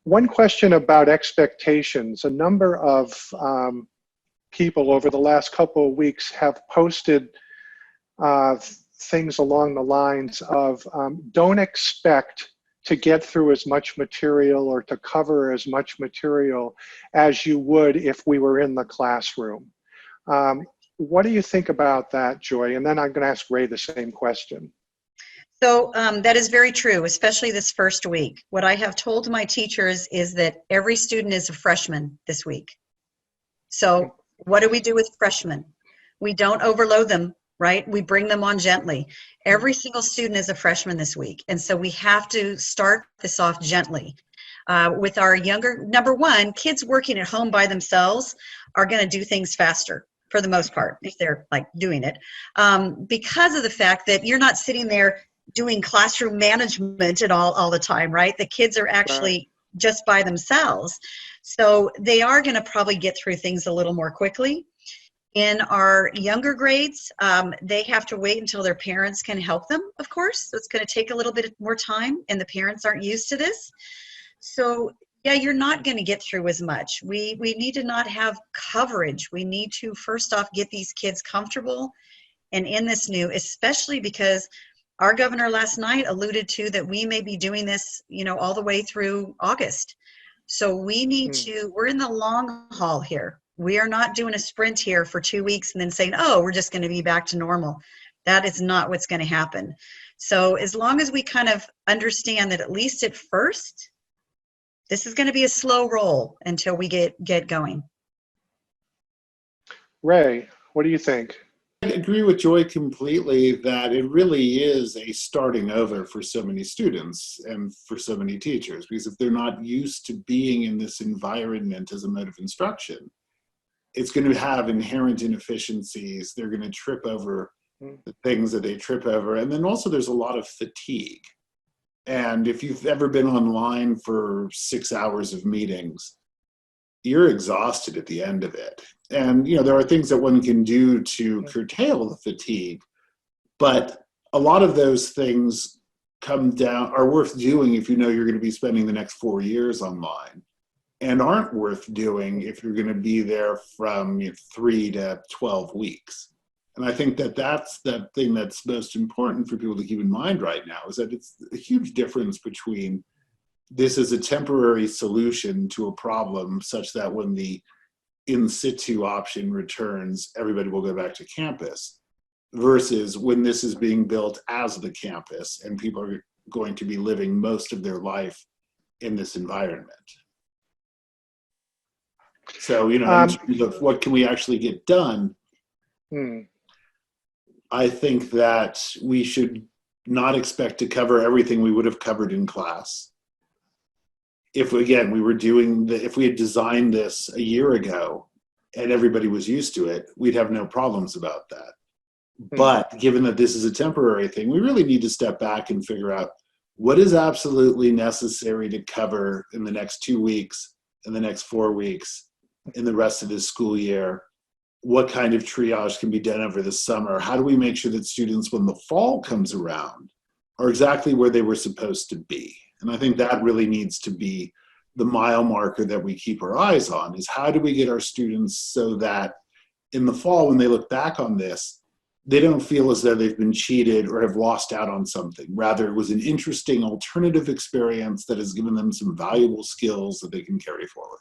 One question about expectations. A number of people over the last couple of weeks have posted things along the lines of don't expect to get through as much material or to cover as much material as you would if we were in the classroom. What do you think about that, Joy? And then I'm going to ask Ray the same question. So that is very true, especially this first week. What I have told my teachers is that every student is a freshman this week. So what do we do with freshmen? We don't overload them, right? We bring them on gently. Every single student is a freshman this week. And so we have to start this off gently. With our younger, number one, kids working at home by themselves are going to do things faster for the most part, if they're like doing it. Because of the fact that you're not sitting there doing classroom management and all the time, right? The kids are actually just by themselves. So they are going to probably get through things a little more quickly. In our younger grades, they have to wait until their parents can help them, of course. So it's going to take a little bit more time, and the parents aren't used to this. So yeah, you're not going to get through as much. We need to not have coverage. We need to first off get these kids comfortable and in this new, especially because our governor last night alluded to that we may be doing this, you know, all the way through August. So we need to, we're in the long haul here. We are not doing a sprint here for 2 weeks and then saying, oh, we're just going to be back to normal. That is not what's going to happen. So as long as we kind of understand that at least at first, this is going to be a slow roll until we get going. Ray, what do you think? I agree with Joy completely that it really is a starting over for so many students and for so many teachers, because if they're not used to being in this environment as a mode of instruction, it's going to have inherent inefficiencies. They're going to trip over the things that they trip over. And then also there's a lot of fatigue. And if you've ever been online for 6 hours of meetings, you're exhausted at the end of it. And, you know, there are things that one can do to curtail the fatigue, but a lot of those things are worth doing if you know you're going to be spending the next 4 years online, and aren't worth doing if you're going to be there from 3 to 12 weeks. And I think that that's the thing that's most important for people to keep in mind right now, is that it's a huge difference between this is a temporary solution to a problem such that when the in situ option returns, everybody will go back to campus, versus when this is being built as the campus and people are going to be living most of their life in this environment. So, you know, in terms of what can we actually get done, I think that we should not expect to cover everything we would have covered in class. If, again, if we had designed this a year ago and everybody was used to it, we'd have no problems about that. But given that this is a temporary thing, we really need to step back and figure out what is absolutely necessary to cover in the next 2 weeks, in the next 4 weeks, in the rest of this school year. What kind of triage can be done over the summer? How do we make sure that students, when the fall comes around, are exactly where they were supposed to be? And I think that really needs to be the mile marker that we keep our eyes on, is how do we get our students so that in the fall, when they look back on this, they don't feel as though they've been cheated or have lost out on something. Rather, it was an interesting alternative experience that has given them some valuable skills that they can carry forward.